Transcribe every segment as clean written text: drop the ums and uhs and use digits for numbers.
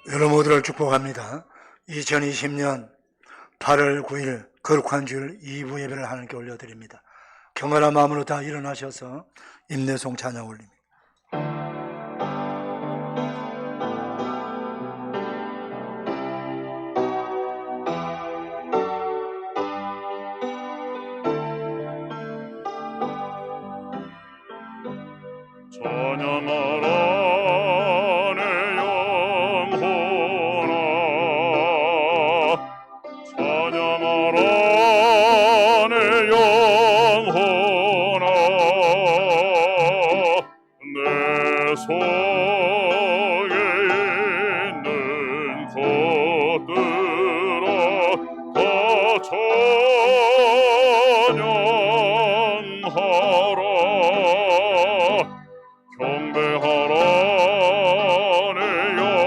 여러분 모두를 축복합니다. 2020년 8월 9일 거룩한 주일 2부 예배를 하나님께 올려드립니다. 경건한 마음으로 다 일어나셔서 임내송 찬양 올립니다. 찬양하라 내 영혼아, 찬양하라 내 영혼아, 내 속에 있는 것들아 다 찬양하라. 경배하라 내 영혼아,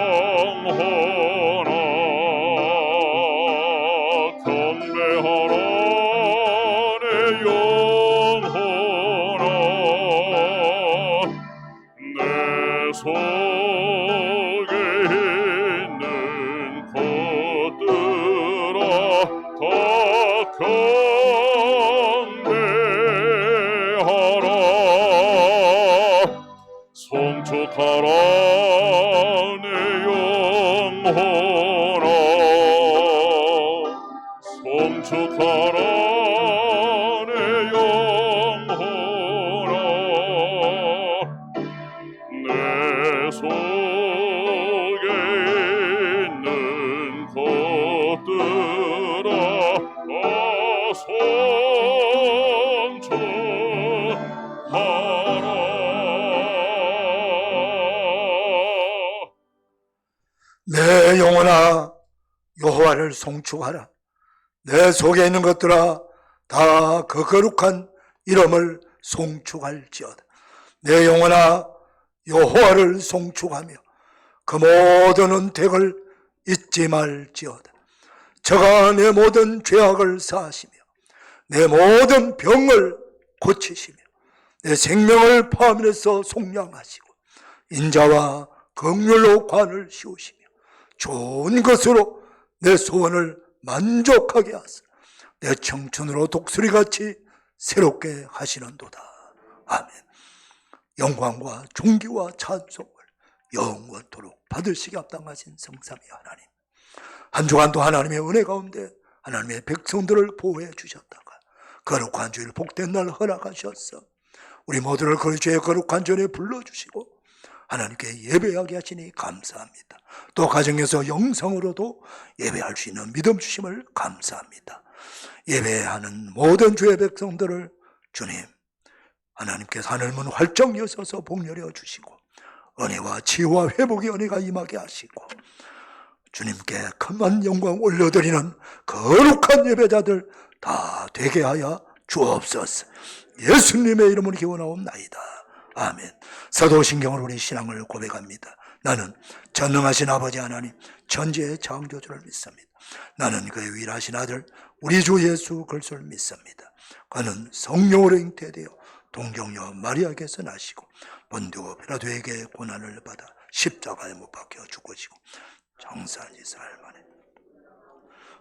경배하라 내 영혼아, 내 속에 있는 것들아 다 경배하라. 송축하라 내 영혼아, 송축하라 내 영혼아, 내 속에 있는 것들아 다 송축하라. 내 영혼아 여호와를 송축하라. 내 속에 있는 것들아 다 그 거룩한 이름을 송축할지어다. 내 영혼아 여호와를 송축하며 그 모든 은택을 잊지 말지어다. 저가 내 모든 죄악을 사하시며 내 모든 병을 고치시며 내 생명을 파멸해서 속량하시고 인자와 긍휼로 관을 씌우시며 좋은 것으로 내 소원을 만족하게 하사 내 청춘으로 독수리같이 새롭게 하시는도다. 아멘. 영광과 존귀와 찬송을 영원토록 받으시기 합당하신 성삼위 하나님, 한 주간도 하나님의 은혜 가운데 하나님의 백성들을 보호해 주셨다가 거룩한 주일 복된 날 허락하셨어 우리 모두를 그 주의 거룩한 전에 불러주시고 하나님께 예배하게 하시니 감사합니다. 또 가정에서 영상으로도 예배할 수 있는 믿음 주심을 감사합니다. 예배하는 모든 주의 백성들을 주님 하나님께서 하늘문 활짝 여셔서 복렬해 주시고 은혜와 치유와 회복의 은혜가 임하게 하시고 주님께 큰만 영광 올려드리는 거룩한 예배자들 다 되게 하여 주옵소서. 예수님의 이름으로 기원하옵나이다. 아멘. 사도신경으로 우리 신앙을 고백합니다. 나는 전능하신 아버지 하나님 천지의 창조주를 믿습니다. 나는 그의 유일하신 아들 우리 주 예수 그리스도를 믿습니다. 그는 성령으로 잉태되어 동정녀 마리아에게서 나시고 본디오 피라도에게 고난을 받아 십자가에 못 박혀 죽으시고 장사한 지 사흘 만에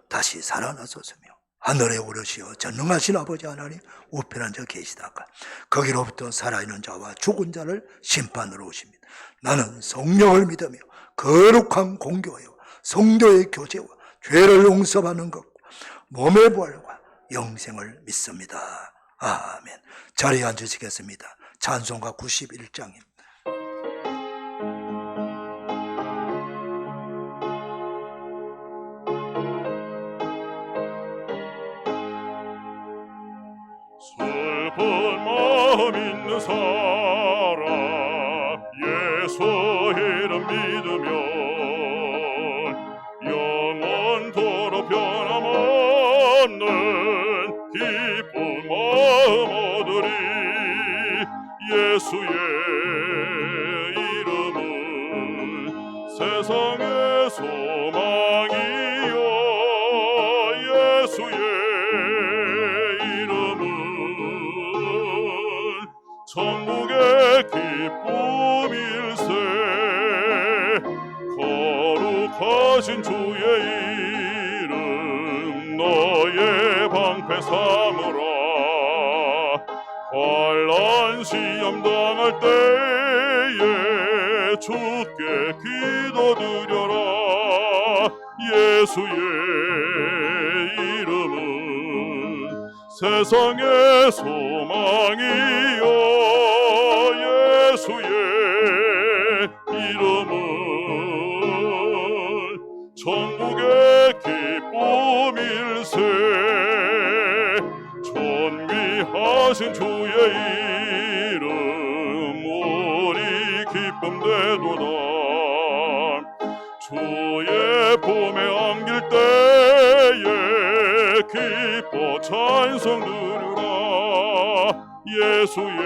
다시 살아나셨으며 하늘에 오르시어 전능하신 아버지 하나님 우편한 자 계시다가 거기로부터 살아있는 자와 죽은 자를 심판으로 오십니다. 나는 성령을 믿으며 거룩한 공교회와 성도의 교제와 죄를 용서받는 것과 몸의 부활과 영생을 믿습니다. 아멘. 자리에 앉으시겠습니다. 찬송가 91장입니다. 슬픈 마음 있는 사람 예수 이름 믿으면 영원토록 변함없는 기쁜 마음 얻으리. 예수의 이름은 세상의 소망이요 예수의 천국의 기쁨일세. 거룩한 위하신 주의 이름 너의 방패 삼으라. 환난 시험 당할 때에 주께 기도드려라. 예수의 이름은 세상의 소망이요, 예수의 이름은 천국의 기쁨일세. 존귀하신 주의 이름 우리 기쁨 되도다. 주의 품에 안길 때에 기뻐 찬송 드리라. 예수의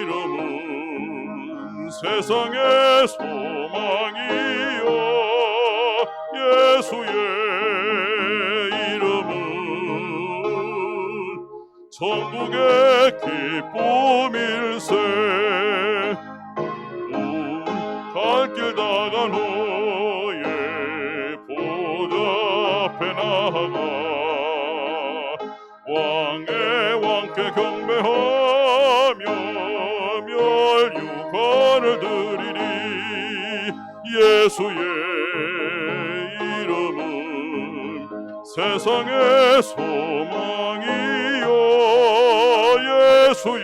이름은 세상의 소망이요, 예수의 이름은 천국의 기쁨일세. 갈 길 다간 후에 보좌 앞에 나아가 왕의 왕께 경배하며 멸류관을 드리리. 예수의 이름은 세상의 소망이요, 예수의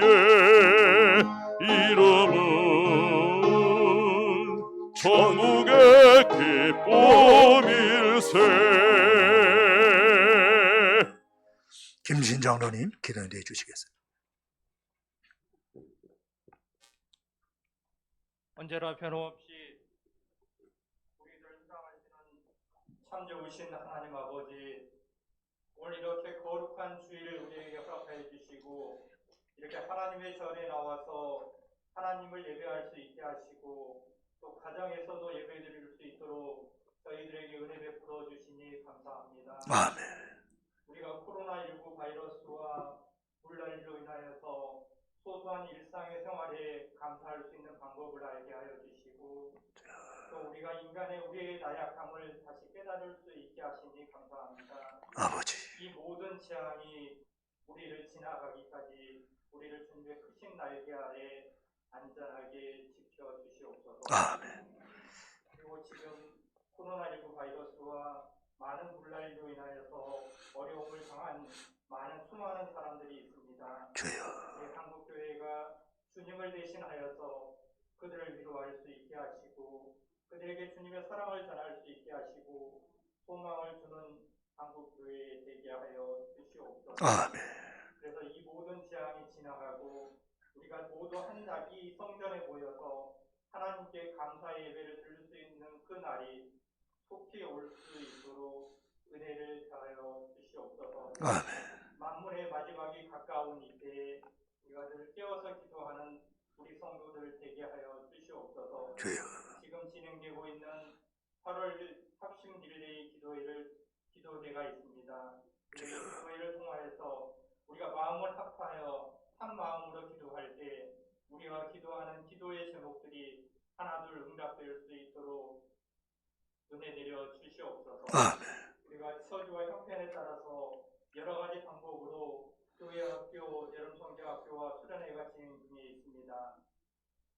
이름은 천국의 기쁨일세. 김신 장로님 기도해 주시겠어요? 언제나 변함없이 우리를 사랑하시는 참 좋으신 하나님 아버지, 오늘 이렇게 거룩한 주일을 우리에게 허락하여 주시고 이렇게 하나님의 전에 나와서 하나님을 예배할 수 있게 하시고 또 가정에서도 예배드릴 수 있도록 저희들에게 은혜 베풀어 주시니 감사합니다. 아멘. 우리가 코로나19 바이러스와 물난리로 인하여서 소소한 일상의 생활에 감사할 수 있는 방법을 알게 하여 주시고 또 우리가 인간의 우리의 나약함을 다시 깨달을 수 있게 하시니 감사합니다. 아버지, 이 모든 재앙이 우리를 지나가기까지 우리를 주님의 크신 날개 아래 안전하게 지켜주시옵소서. 아멘. 그리고 지금 코로나19 바이러스와 많은 물난리로 인하여서 어려움을 당한 수많은 사람들이 있습니다. 주여, 우리 한국교회가 주님을 대신하여서 그들을 위로할 수 있게 하시고 그들에게 주님의 사랑을 전할 수 있게 하시고 소망을 주는 한국교회에 되게 하여 주시옵소서. 아멘. 그래서 이 모든 재앙이 지나가고 우리가 모두 한 자기 성전에 모여서 하나님께 감사의 예배를 드릴 수 있는 그 날이 속히 올 수 있도록 은혜를 더하여 주시옵소서. 아멘. 만물의 마지막이 가까운 이때에 우리가 늘 깨어서 기도하는 우리 성도들 되게 하여 주시옵소서. 주여, 지금 진행되고 있는 8월 합심 릴레이 기도회가 있습니다. 이 기도회를 통하여서 우리가 마음을 합하여 한 마음으로 기도할 때 우리가 기도하는 기도의 제목들이 하나둘 응답될 수 있도록 은혜 내려 주시옵소서. 아멘. 우리가 처지와 형편에 따라서 여러 가지 방법으로 교회학교, 여름성경학교와 수련회가 진행 중에 있습니다.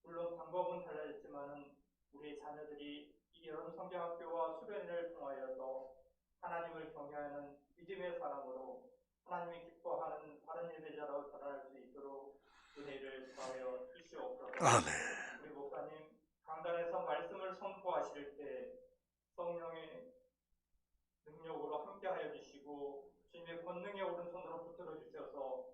물론 방법은 달라졌지만 우리의 자녀들이 이 여름성경학교와 수련회를 통하여서 하나님을 경외하는 믿음의 사람으로 하나님이 기뻐하는 바른 예배자로 자라날 수 있도록 은혜를 더하여 주시옵소서. 아멘. 우리 목사님 강단에서 말씀을 선포하실 때 성령의 능력으로 함께하여 주시고 주님의 권능의 오른손으로 붙들어 주셔서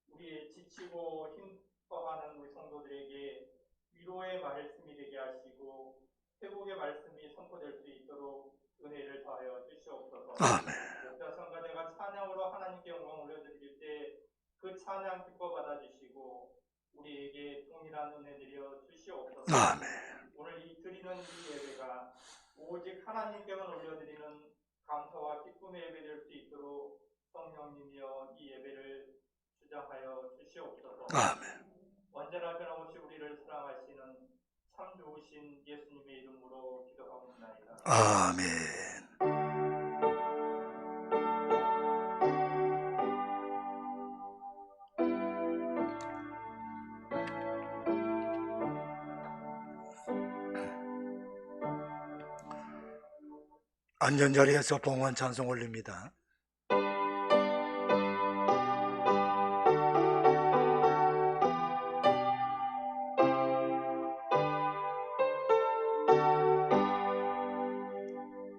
우리의 지치고 힘써하는 우리 성도들에게 위로의 말씀이 되게 하시고 회복의 말씀이 선포될 수 있도록 은혜를 더하여 주시옵소서. 아멘. 목자 성가대가 찬양으로 하나님께 영광 올려드릴 때 그 찬양 기뻐 받아주시고 우리에게 동일한 은혜 내려 주시옵소서. 아멘. 오늘 드리는 이 예배가 오직 하나님께만 올려드리는 감사와 기쁨의 예배 될 수 있도록 성령님이여 이 예배를 주장하여 주시옵소서. 아멘. 언제나 변함없이 우리를 사랑하시는 참 좋으신 예수님의 이름으로 기도하옵나이다. 아멘. 앉은 자리에서 봉헌 찬송 올립니다.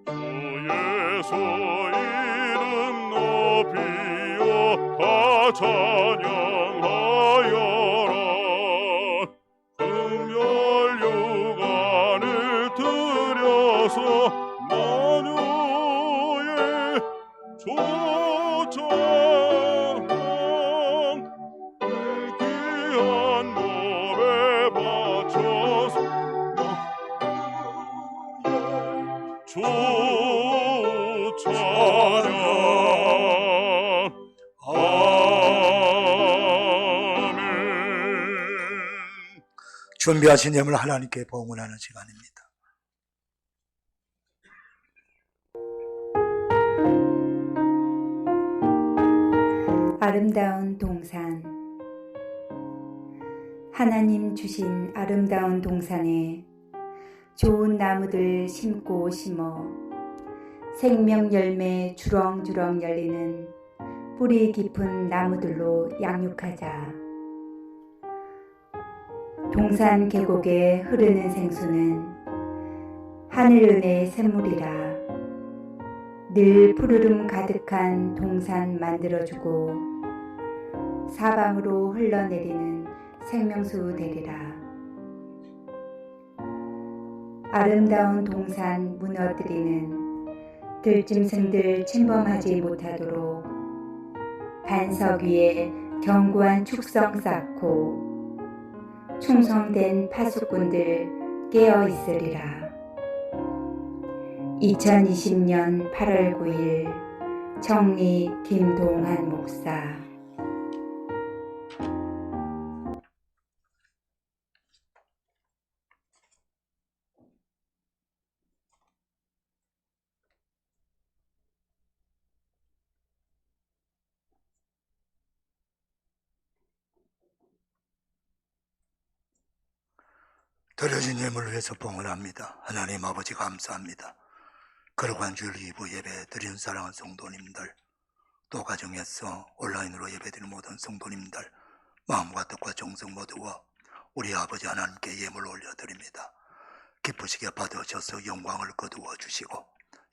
주 예수 이름 높이어 다 찬양하여라. 금멸육안을 들여서 만유의 조찬 내 귀한 몸에 바쳐서 주 찬양. 아멘. 준비하신 예물 하나님께 봉헌하는 시간입니다. 아름다운 동산. 하나님 주신 아름다운 동산에 좋은 나무들 심고 심어 생명 열매 주렁주렁 열리는 뿌리 깊은 나무들로 양육하자. 동산 계곡에 흐르는 생수는 하늘 은혜의 샘물이라. 늘 푸르름 가득한 동산 만들어주고 사방으로 흘러내리는 생명수 되리라. 아름다운 동산 무너뜨리는 들짐승들 침범하지 못하도록 반석 위에 견고한 축성 쌓고 충성된 파수꾼들 깨어 있으리라. 2020년 8월 9일 청리 김동환 목사. 드려진 예물을 위해서 봉헌합니다. 하나님 아버지 감사합니다. 거룩한 주일 2부 예배 드리는 사랑하는 성도님들, 또 가정에서 온라인으로 예배드리는 모든 성도님들, 마음과 뜻과 정성 모두와 우리 아버지 하나님께 예물을 올려드립니다. 기쁘시게 받으셔서 영광을 거두어 주시고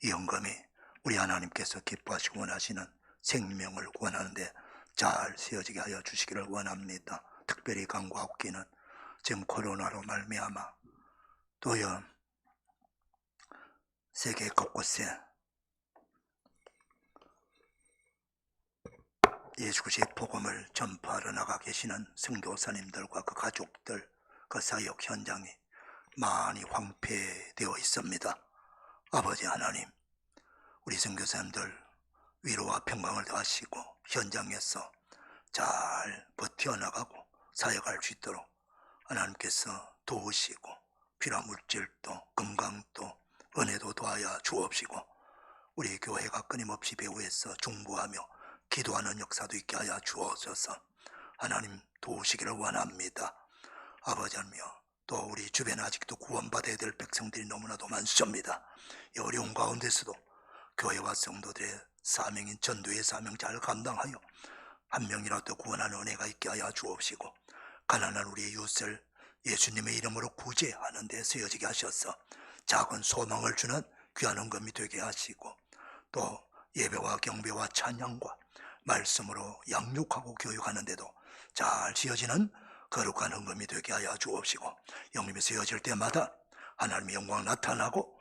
이 헌금이 우리 하나님께서 기뻐하시고 원하시는 생명을 구원하는데 잘 쓰여지게 하여 주시기를 원합니다. 특별히 간구하옵기는 지금 코로나로 말미암아 또여 세계 곳곳에 예수 그리스도의 복음을 전파하러 나가 계시는 선교사님들과 그 가족들, 그 사역 현장이 많이 황폐되어 있습니다. 아버지 하나님, 우리 선교사님들 위로와 평강을 더하시고 현장에서 잘 버텨나가고 사역할 수 있도록 하나님께서 도우시고 필요한 물질도 건강도 은혜도 더하여 주옵시고 우리 교회가 끊임없이 배후에서 중보하며 기도하는 역사도 있게 하여 주옵소서. 하나님 도우시기를 원합니다. 아버지 하나님, 또 우리 주변에 아직도 구원받아야 될 백성들이 너무나도 많습니다. 이 어려운 가운데서도 교회와 성도들의 사명인 전도의 사명 잘 감당하여 한 명이라도 구원하는 은혜가 있게 하여 주옵시고 가난한 우리의 이웃을 예수님의 이름으로 구제하는 데 쓰여지게 하셔서 작은 소망을 주는 귀한 헌금이 되게 하시고 또 예배와 경배와 찬양과 말씀으로 양육하고 교육하는 데도 잘 지어지는 거룩한 헌금이 되게 하여 주옵시고 영림이 쓰여질 때마다 하나님의 영광 나타나고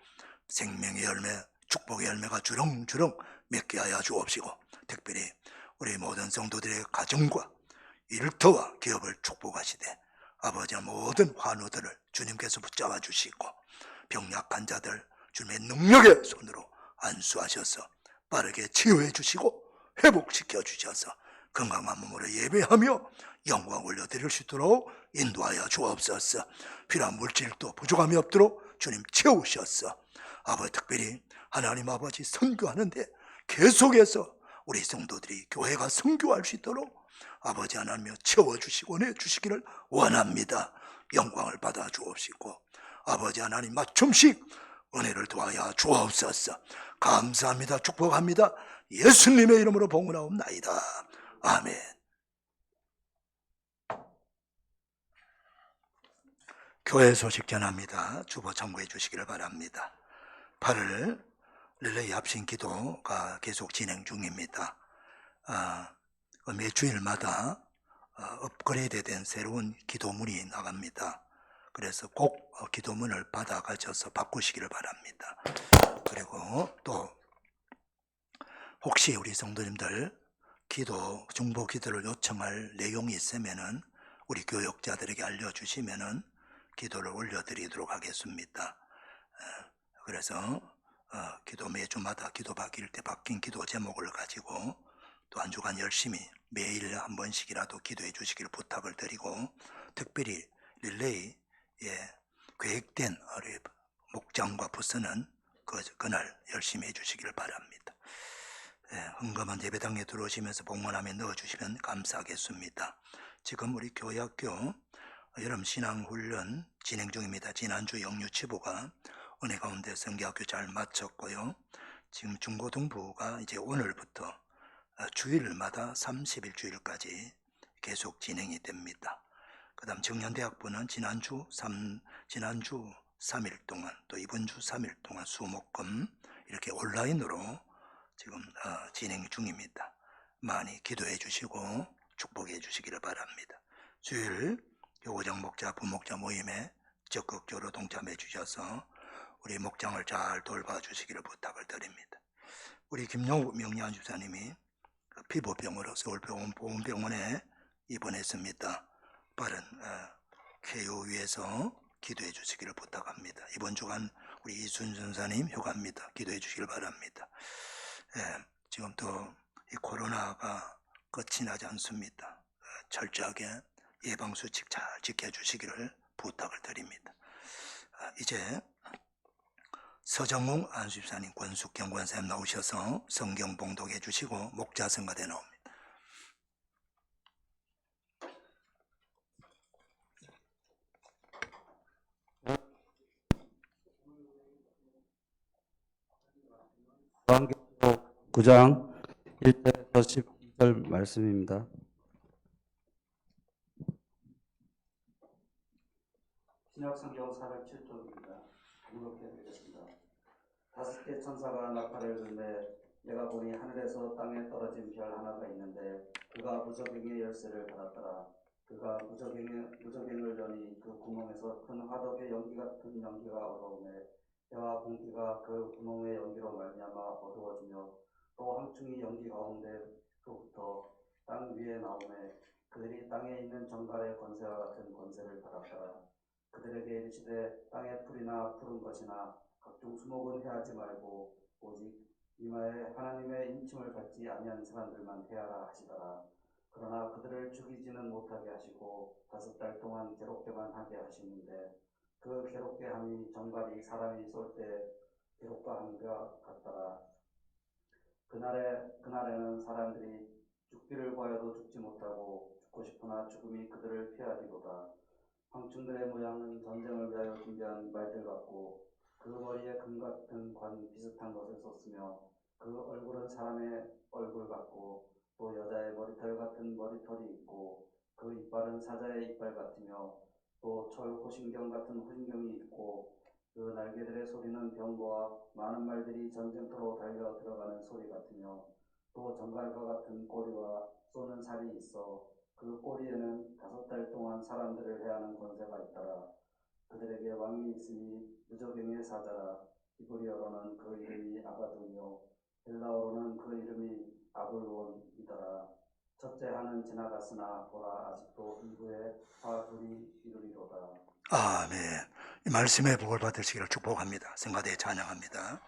생명의 열매, 축복의 열매가 주렁주렁 맺게 하여 주옵시고 특별히 우리 모든 성도들의 가정과 일터와 기업을 축복하시되 아버지의 모든 환우들을 주님께서 붙잡아 주시고 병약한 자들 주님의 능력의 손으로 안수하셔서 빠르게 치유해 주시고 회복시켜 주셔서 건강한 몸으로 예배하며 영광 올려드릴 수 있도록 인도하여 주옵소서. 필요한 물질도 부족함이 없도록 주님 채우셨어. 아버지, 특별히 하나님 아버지 선교하는데 계속해서 우리 성도들이 교회가 선교할 수 있도록 아버지 하나님여 채워주시고 은혜주시기를 원합니다. 영광을 받아 주옵시고 아버지 하나님 맞춤식 은혜를 도하여 주옵소서. 감사합니다. 축복합니다. 예수님의 이름으로 봉헌하옵나이다. 아멘. 교회 소식 전합니다. 주보 참고해 주시기를 바랍니다. 8월 릴레이 합심 기도가 계속 진행 중입니다. 매 주일마다 업그레이드된 새로운 기도문이 나갑니다. 그래서 꼭 기도문을 받아 가셔서 바꾸시기를 바랍니다. 그리고 또 혹시 우리 성도님들 중보 기도를 요청할 내용이 있으면은 우리 교역자들에게 알려주시면은 기도를 올려드리도록 하겠습니다. 그래서 기도 매주마다 기도 바뀔 때 바뀐 기도 제목을 가지고 또 한 주간 열심히 매일 한 번씩이라도 기도해 주시기를 부탁을 드리고, 특별히 릴레이에 계획된 목장과 부서는 그날 열심히 해 주시기를 바랍니다. 헌금은 예배당에 들어오시면서 봉헌함에 넣어주시면 감사하겠습니다. 지금 우리 교회학교 여름 신앙훈련 진행 중입니다. 지난주 영유치부가 은혜 가운데 성교학교 잘 마쳤고요. 지금 중고등부가 이제 오늘부터 주일마다 30일주일까지 계속 진행이 됩니다. 그 다음 정년대학부는 지난주 3일 동안 또 이번 주 3일 동안 수목금 이렇게 온라인으로 지금 진행 중입니다. 많이 기도해 주시고 축복해 주시기를 바랍니다. 주일 교구장 목자 부목자 모임에 적극적으로 동참해 주셔서 우리 목장을 잘 돌봐 주시기를 부탁을 드립니다. 우리 김용욱 명예한 집사님이 피부병으로 서울보건병원에 입원했습니다. 빠른 쾌유 위해서 기도해 주시기를 부탁합니다. 이번 주간 우리 이순 전사님 휴가입니다. 기도해 주시길 바랍니다. 지금 또 이 코로나가 끝이 나지 않습니다. 철저하게 예방수칙 잘 지켜주시기를 부탁을 드립니다. 이제 서정웅 안수집사님, 권숙경 권사님 나오셔서 성경 봉독해 주시고 목자 성가대 나옵니다. 요한계시록 9장 1절에서 12절 말씀입니다. 신약성경 407쪽입니다. 무겁게 드리겠습니다. 5개 천사가 나팔을 불매 내가 보니 하늘에서 땅에 떨어진 별 하나가 있는데 그가 무저갱의 열쇠를 받았더라. 그가 무저갱을 여니 그 구멍에서 큰 화덕의 연기 같은 연기가 얼어오매 해와 공기가 그 구멍의 연기로 말미암아 어두워지며 또 황충이 연기 가운데로부터 땅 위에 나오매 그들이 땅에 있는 정갈의 권세와 같은 권세를 받았더라. 그들에게 이르시되 땅의 풀이나 푸른 것이나 각종 수목은 해하지 말고 오직 이마에 하나님의 인침을 받지 아니한 사람들만 해하라 하시더라. 그러나 그들을 죽이지는 못하게 하시고 5달 동안 괴롭게만 하게 하시는데 그 괴롭게 함이 정갈이 사람이 쏠 때 괴롭과 함과 같더라. 그날에는 사람들이 죽기를 구하여도 죽지 못하고 죽고 싶으나 죽음이 그들을 피하리로다. 황충들의 모양은 전쟁을 위하여 준비한 말들 같고 그 머리에 금 같은 관 비슷한 것을 썼으며 그 얼굴은 사람의 얼굴 같고 또 여자의 머리털 같은 머리털이 있고 그 이빨은 사자의 이빨 같으며 또 철 호신경 같은 호신경이 있고 그 날개들의 소리는 병거와 많은 말들이 전쟁터로 달려 들어가는 소리 같으며 또 정갈과 같은 꼬리와 쏘는 살이 있어 그 꼬리에는 5달 동안 사람들을 해하는 권세가 있더라. 그들에게 왕이 있으니 무저갱의 사자라. 히브리어로는 그 이름이 아바돈이요 헬라어로는 그 이름이 아블론이더라. 첫째 하는 지나갔으나 보라 아직도 이후에 화 둘이 이르리로다. 아멘. 이 말씀의 복을 받으시기를 축복합니다. 성가대에 찬양합니다.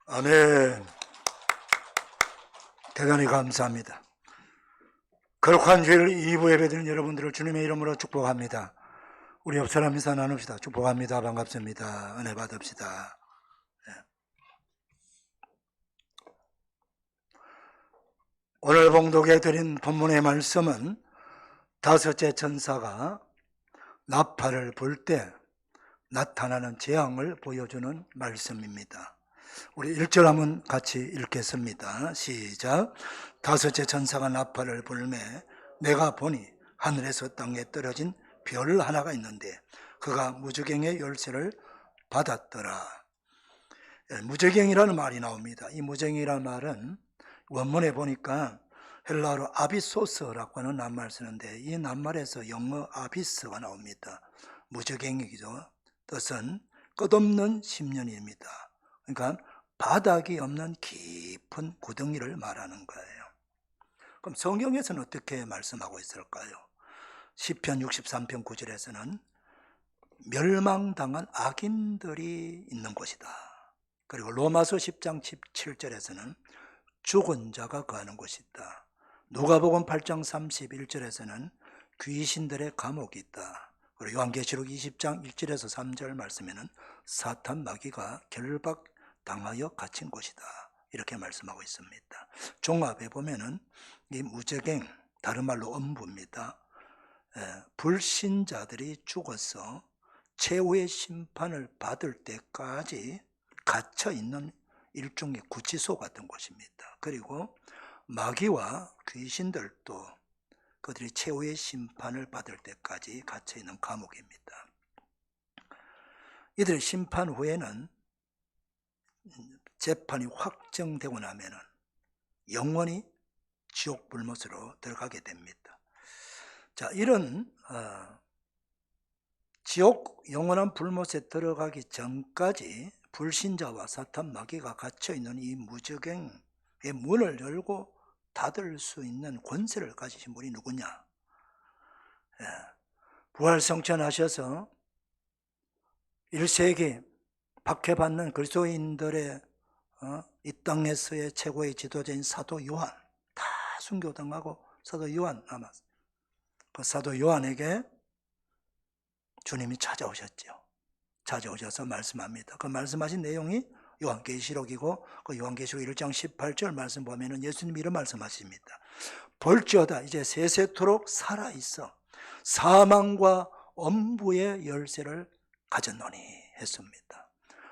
아멘. 대단히 감사합니다. 거룩한 주일 2부 예배드리는 여러분들을 주님의 이름으로 축복합니다. 우리 옆 사람 인사 나눕시다. 축복합니다. 반갑습니다. 은혜 받읍시다. 오늘 봉독해 드린 본문의 말씀은 다섯째 천사가 나팔을 불 때 나타나는 재앙을 보여주는 말씀입니다. 우리 1절 한번 같이 읽겠습니다. 시작. 다섯째 천사가 나팔을 불매 내가 보니 하늘에서 땅에 떨어진 별 하나가 있는데 그가 무저갱의 열쇠를 받았더라. 무저갱이라는 말이 나옵니다. 이 무저갱이라는 말은 원문에 보니까 헬라어로 아비소스라고 하는 낱말 쓰는데 이 낱말에서 영어 아비스가 나옵니다. 무저갱이죠. 뜻은 끝없는 심년입니다. 그러니까 바닥이 없는 깊은 구덩이를 말하는 거예요. 그럼 성경에서는 어떻게 말씀하고 있을까요? 시편 63편 9절에서는 멸망당한 악인들이 있는 곳이다. 그리고 로마서 10장 17절에서는 죽은 자가 거하는 곳이다. 누가복음 8장 31절에서는 귀신들의 감옥이 있다. 그리고 요한계시록 20장 1절에서 3절 말씀에는 사탄 마귀가 결박당하여 갇힌 곳이다. 이렇게 말씀하고 있습니다. 종합해 보면은 이 무저갱, 다른 말로 엄부입니다. 불신자들이 죽어서 최후의 심판을 받을 때까지 갇혀 있는 일종의 구치소 같은 곳입니다. 그리고 마귀와 귀신들도 그들이 최후의 심판을 받을 때까지 갇혀 있는 감옥입니다. 이들의 심판 후에는 재판이 확정되고 나면은 영원히 지옥 불못으로 들어가게 됩니다. 자, 이런 지옥 영원한 불못에 들어가기 전까지 불신자와 사탄 마귀가 갇혀 있는 이 무저갱의 문을 열고 닫을 수 있는 권세를 가지신 분이 누구냐? 부활성천하셔서 1세기 박해받는 그리스도인들의 이 땅에서의 최고의 지도자인 사도 요한, 다 순교당하고 사도 요한 남았어요. 그 사도 요한에게 주님이 찾아오셨죠. 찾아오셔서 말씀합니다. 그 말씀하신 내용이 요한계시록이고 그 요한계시록 1장 18절 말씀 보면은 예수님이 이런 말씀하십니다. 볼지어다 이제 세세토록 살아있어 사망과 엄부의 열쇠를 가졌노니 했습니다.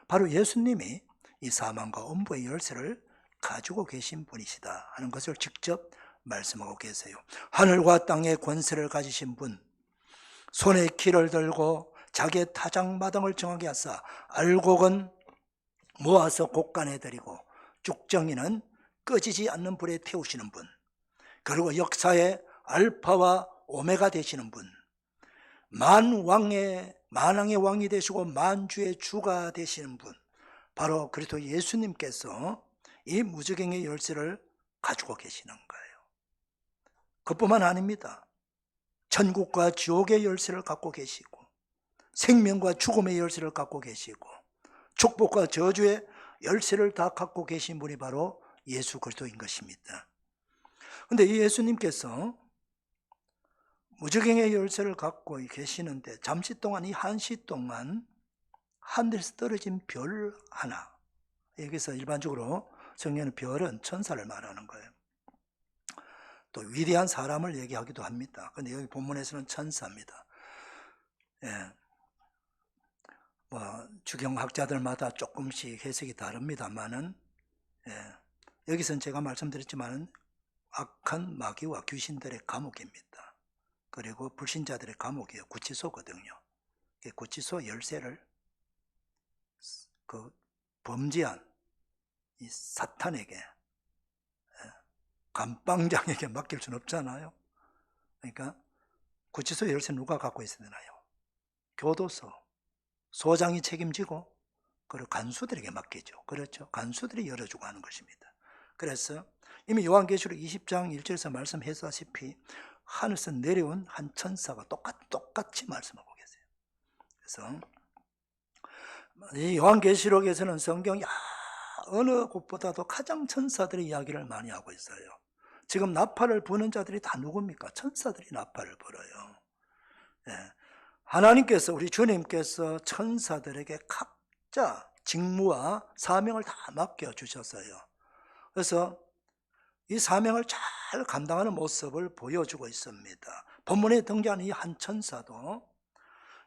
바로 예수님이 이 사망과 엄부의 열쇠를 가지고 계신 분이시다 하는 것을 직접 말씀하고 계세요. 하늘과 땅의 권세를 가지신 분, 손에 키를 들고 자기의 타작마당을 정하게 하사 알곡은 모아서 곡간에 들이고 쭉정이는 꺼지지 않는 불에 태우시는 분, 그리고 역사의 알파와 오메가 되시는 분, 만왕의 왕이 되시고 만주의 주가 되시는 분, 바로 그리스도 예수님께서 이 무저갱의 열쇠를 가지고 계시는 거예요. 그뿐만 아닙니다. 천국과 지옥의 열쇠를 갖고 계시고 생명과 죽음의 열쇠를 갖고 계시고 축복과 저주의 열쇠를 다 갖고 계신 분이 바로 예수 그리스도인 것입니다. 그런데 이 예수님께서 무저갱의 열쇠를 갖고 계시는데 잠시 동안 이 한시 동안 하늘에서 떨어진 별 하나, 여기서 일반적으로 성경의 별은 천사를 말하는 거예요. 또 위대한 사람을 얘기하기도 합니다. 그런데 여기 본문에서는 천사입니다. 주경학자들마다 조금씩 해석이 다릅니다만은 여기서는 제가 말씀드렸지만은 악한 마귀와 귀신들의 감옥입니다. 그리고 불신자들의 감옥이에요. 구치소거든요. 구치소 열쇠를 그 범죄한 이 사탄에게, 감방장에게 맡길 수는 없잖아요. 그러니까 구치소 열쇠 누가 갖고 있어야 되나요? 교도소 소장이 책임지고 그리고 간수들에게 맡기죠. 그렇죠? 간수들이 열어주고 하는 것입니다. 그래서 이미 요한계시록 20장 1절에서 말씀했다시피 하늘에서 내려온 한 천사가 똑같이 말씀하고 계세요. 그래서 이 요한계시록에서는 성경이 어느 곳보다도 가장 천사들의 이야기를 많이 하고 있어요. 지금 나팔을 부는 자들이 다 누굽니까? 천사들이 나팔을 불어요. 예. 하나님께서, 우리 주님께서 천사들에게 각자 직무와 사명을 다 맡겨주셨어요. 그래서 이 사명을 잘 감당하는 모습을 보여주고 있습니다. 본문에 등장하는 이 한 천사도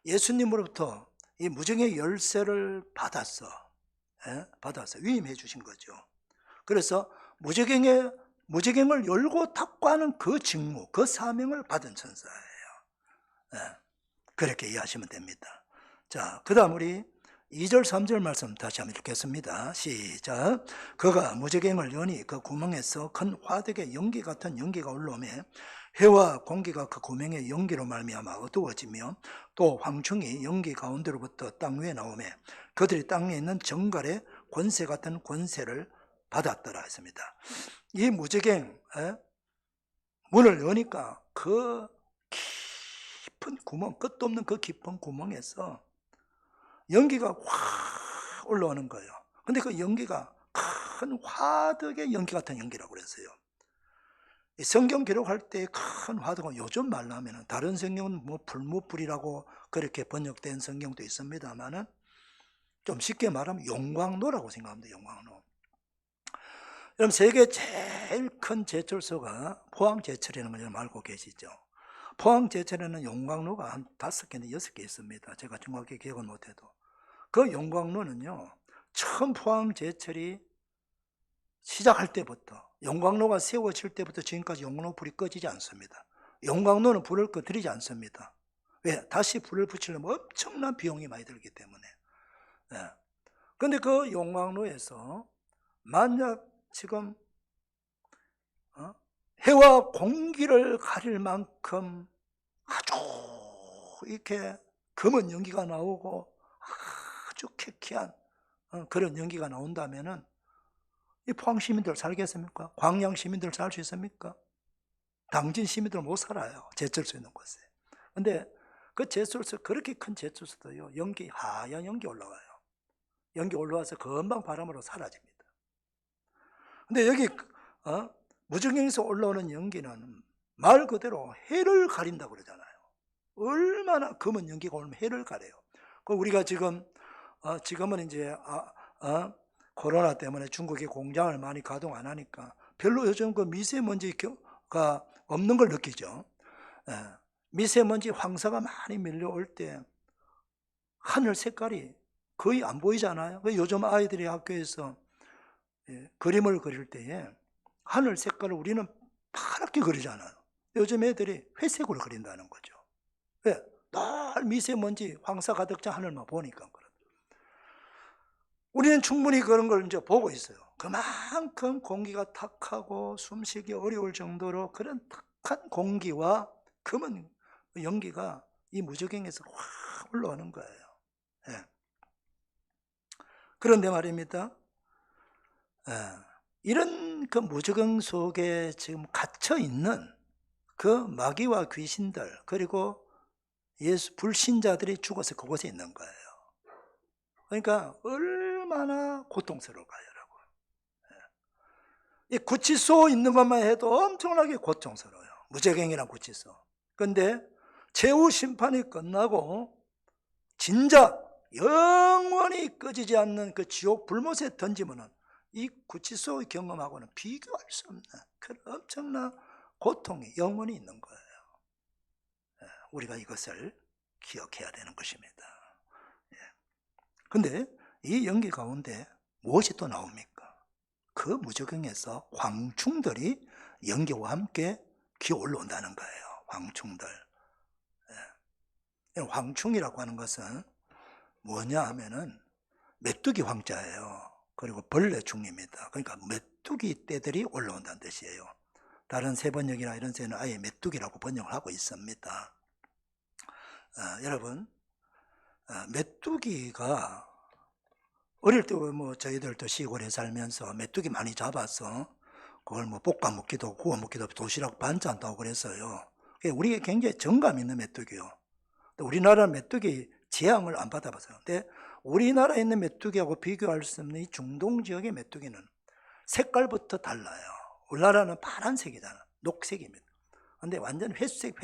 예수님으로부터 이 무정의 열쇠를 받았어. 위임해 주신 거죠. 그래서 무저갱을 열고 닫고 하는 그 직무, 그 사명을 받은 천사예요. 그렇게 이해하시면 됩니다. 자, 그 다음 우리 2절 3절 말씀 다시 한번 읽겠습니다. 시작. 그가 무저갱을 여니 그 구멍에서 큰 화덕의 연기 같은 연기가 올라오매 해와 공기가 그 구멍의 연기로 말미암아 어두워지며 또 황충이 연기 가운데로부터 땅 위에 나오매 그들이 땅에 있는 정갈의 권세 같은 권세를 받았더라 했습니다. 이 무저갱 문을 여니까 그 깊은 구멍, 끝도 없는 그 깊은 구멍에서 연기가 확 올라오는 거예요. 근데 그 연기가 큰 화덕의 연기 같은 연기라고 그랬어요. 성경 기록할 때 큰 화덕은 요즘 말로 하면 다른 성경은 뭐 불무불이라고 그렇게 번역된 성경도 있습니다만은 좀 쉽게 말하면 용광로라고 생각합니다. 용광로. 여러분 세계 제일 큰 제철소가 포항제철이라는 걸 여러분 알고 계시죠? 포항제철에는 용광로가 한 5개나 6개 있습니다. 제가 정확히 기억은 못해도. 그 용광로는요, 처음 포항제철이 시작할 때부터, 용광로가 세워질 때부터 지금까지 용광로 불이 꺼지지 않습니다. 용광로는 불을 꺼뜨리지 않습니다. 왜? 다시 불을 붙이려면 엄청난 비용이 많이 들기 때문에. 그런데 그 용광로에서 만약 지금 해와 공기를 가릴 만큼 아주 이렇게 검은 연기가 나오고 아주 쾌쾌한 그런 연기가 나온다면은 이 포항 시민들 살겠습니까? 광양 시민들 살 수 있습니까? 당진 시민들 못 살아요. 제철소 있는 곳에. 근데 그 제철소, 그렇게 큰 제철소도요, 하얀 연기 올라와요. 연기 올라와서 금방 바람으로 사라집니다. 근데 여기 무정경에서 올라오는 연기는 말 그대로 해를 가린다고 그러잖아요. 얼마나 검은 연기가 오면 해를 가려요. 우리가 지금은 이제 코로나 때문에 중국이 공장을 많이 가동 안 하니까 별로 요즘 그 미세먼지가 없는 걸 느끼죠. 미세먼지 황사가 많이 밀려올 때 하늘 색깔이 거의 안 보이잖아요. 요즘 아이들이 학교에서 그림을 그릴 때에 하늘 색깔을 우리는 파랗게 그리잖아요. 요즘 애들이 회색으로 그린다는 거죠. 왜? 늘 미세먼지 황사 가득 찬 하늘만 보니까 그렇죠. 우리는 충분히 그런 걸 이제 보고 있어요. 그만큼 공기가 탁하고 숨쉬기 어려울 정도로 그런 탁한 공기와 검은 연기가 이 무저갱에서 확 올라오는 거예요. 그런데 말입니다. 이런 그 무저갱 속에 지금 갇혀 있는 그 마귀와 귀신들, 그리고 예수 불신자들이 죽어서 그곳에 있는 거예요. 그러니까 얼마나 고통스러울까요, 여러분? 이 구치소 있는 것만 해도 엄청나게 고통스러워요. 무저갱이란 구치소. 그런데 최후 심판이 끝나고 진작 영원히 꺼지지 않는 그 지옥 불못에 던지면은 이 구치소 경험하고는 비교할 수 없는 그런 엄청난 고통이 영원히 있는 거예요. 우리가 이것을 기억해야 되는 것입니다. 그런데 이 연기 가운데 무엇이 또 나옵니까? 그 무저갱에서 황충들이 연기와 함께 기어 올라온다는 거예요. 황충들. 황충이라고 하는 것은 뭐냐 하면은 메뚜기 황자예요. 그리고 벌레충입니다. 그러니까 메뚜기 떼들이 올라온다는 뜻이에요. 다른 세 번역이나 이런 데는 아예 메뚜기라고 번역을 하고 있습니다. 여러분, 메뚜기가 어릴 때 뭐 저희들도 시골에 살면서 메뚜기 많이 잡아서 그걸 뭐 볶아 먹기도 구워 먹기도 도시락 반찬도 하고 그랬어요. 우리가 굉장히 정감 있는 메뚜기요. 우리나라 메뚜기 제항을 안 받아봤어요. 근데 우리나라에 있는 메뚜기하고 비교할 수 없는 이 중동 지역의 메뚜기는 색깔부터 달라요. 우리나라는 파란색이잖아. 녹색입니다. 근데 완전 회색,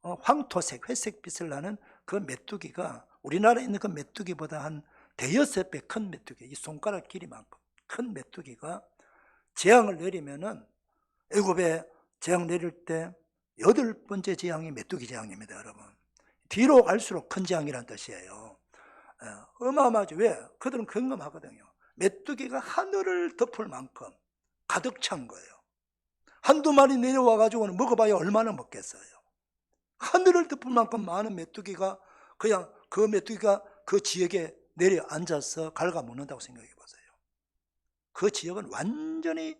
황토색, 회색빛을 나는 그 메뚜기가 우리나라에 있는 그 메뚜기보다 한 대여섯 배 큰 메뚜기, 이 손가락 길이만큼 큰 메뚜기가 재앙을 내리면은 애굽에 재앙 내릴 때 8번째 재앙이 메뚜기 재앙입니다, 여러분. 뒤로 갈수록 큰 재앙이란 뜻이에요. 어마어마하죠. 왜? 그들은 경험하거든요. 메뚜기가 하늘을 덮을 만큼 가득 찬 거예요. 한두 마리 내려와가지고는 먹어봐야 얼마나 먹겠어요. 하늘을 덮을 만큼 많은 메뚜기가 그냥 그 메뚜기가 그 지역에 내려 앉아서 갉아먹는다고 생각해 보세요. 그 지역은 완전히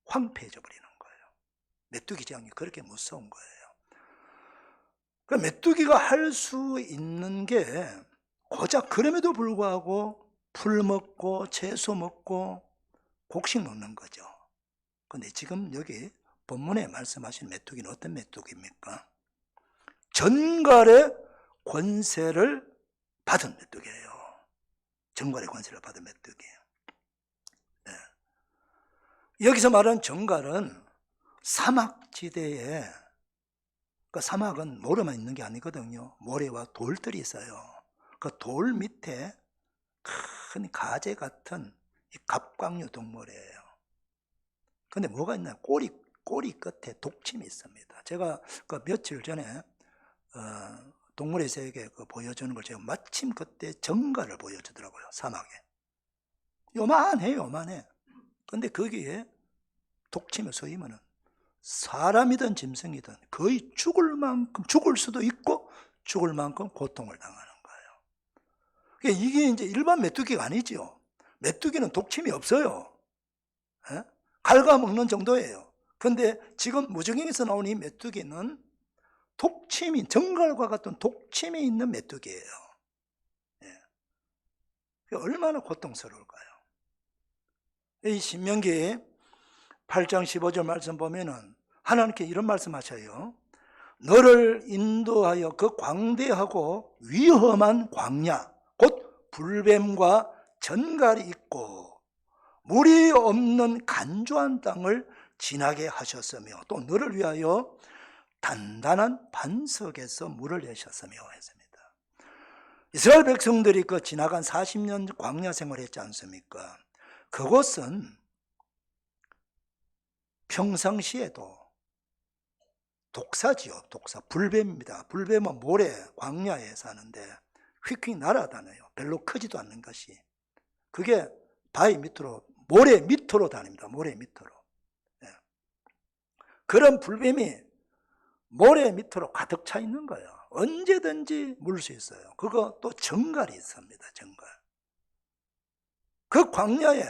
황폐해져 버리는 거예요. 메뚜기 재앙이 그렇게 무서운 거예요. 그 메뚜기가 할 수 있는 게 고작 그럼에도 불구하고 풀 먹고 채소 먹고 곡식 먹는 거죠. 근데 지금 여기 본문에 말씀하신 메뚜기는 어떤 메뚜기입니까? 전갈의 권세를 받은 메뚜기예요. 전갈의 권세를 받은 메뚜기예요. 네. 여기서 말하는 전갈은 사막지대에, 그 사막은 모래만 있는 게 아니거든요. 모래와 돌들이 있어요. 그 돌 밑에 큰 가재 같은 이 갑각류 동물이에요. 근데 뭐가 있나? 꼬리 끝에 독침이 있습니다. 제가 그 며칠 전에 동물의 세계 그 보여주는 걸 제가 마침 그때 전갈을 보여주더라고요. 사막에. 요만해. 근데 거기에 독침에 쏘이면은 사람이든 짐승이든 거의 죽을 수도 있고 죽을 만큼 고통을 당하는 거예요. 이게 이제 일반 메뚜기가 아니죠. 메뚜기는 독침이 없어요. 갉아먹는 정도예요. 근데 지금 무정경에서 나온 이 메뚜기는 독침이, 전갈과 같은 독침이 있는 메뚜기예요. 얼마나 고통스러울까요? 이 신명기 8장 15절 말씀 보면은 하나님께 이런 말씀하셔요. 너를 인도하여 그 광대하고 위험한 광야, 곧 불뱀과 전갈이 있고 물이 없는 간조한 땅을 지나게 하셨으며 또 너를 위하여 단단한 반석에서 물을 내셨으며 했습니다. 이스라엘 백성들이 그 지나간 40년 광야 생활을 했지 않습니까? 그곳은 평상시에도 독사지요. 독사, 불뱀입니다. 불뱀은 모래, 광야에 사는데 휙휙 날아다녀요. 별로 크지도 않는 것이. 그게 바위 밑으로, 모래 밑으로 다닙니다. 모래 밑으로. 그런 불뱀이 모래 밑으로 가득 차 있는 거예요. 언제든지 물 수 있어요. 그거 또 전갈이 있습니다. 전갈. 그 광야에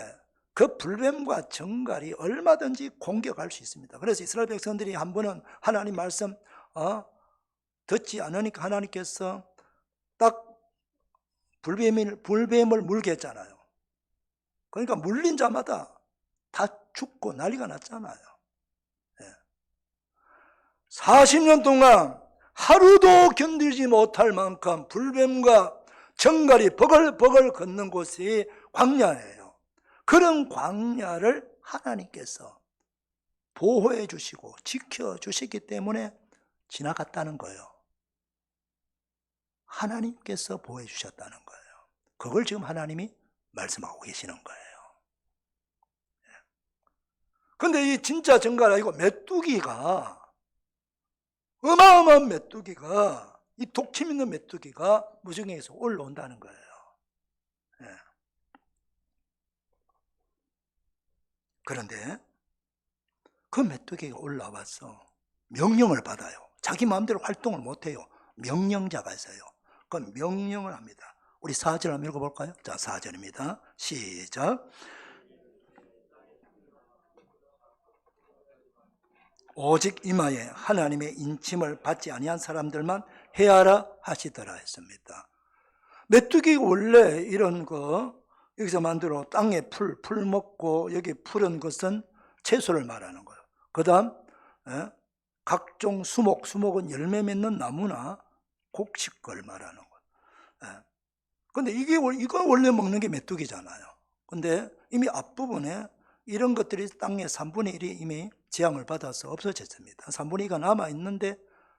그 불뱀과 전갈이 얼마든지 공격할 수 있습니다. 그래서 이스라엘 백성들이 한 번은 하나님 말씀 듣지 않으니까 하나님께서 딱 불뱀을 물게 했잖아요. 그러니까 물린 자마다 다 죽고 난리가 났잖아요. 40년 동안 하루도 견디지 못할 만큼 불뱀과 전갈이 버글버글 걷는 곳이 광야예요. 그런 광야를 하나님께서 보호해 주시고 지켜주시기 때문에 지나갔다는 거예요. 하나님께서 보호해 주셨다는 거예요. 그걸 지금 하나님이 말씀하고 계시는 거예요. 근데 이 진짜 전갈 아니고 메뚜기가, 어마어마한 메뚜기가, 이 독침 있는 메뚜기가 무정경에서 올라온다는 거예요. 그런데 그 메뚜기가 올라와서 명령을 받아요. 자기 마음대로 활동을 못해요. 명령자가 있어요. 그 명령을 합니다. 우리 4절 한번 읽어볼까요? 자, 4절입니다. 시작. 오직 이마에 하나님의 인침을 받지 아니한 사람들만 해하라 하시더라 했습니다. 메뚜기 원래 이런 거 여기서 만들어 땅에 풀 먹고 여기 푸른 것은 채소를 말하는 거예요. 그 다음 각종 수목은 열매 맺는 나무나 곡식걸 말하는 거예요. 근데 이거 원래 먹는 게 메뚜기잖아요. 근데 이미 앞부분에 이런 것들이 땅의 3분의 1이 이미 재앙을 받아서 없어졌습니다. 3분의 2가 남아있는데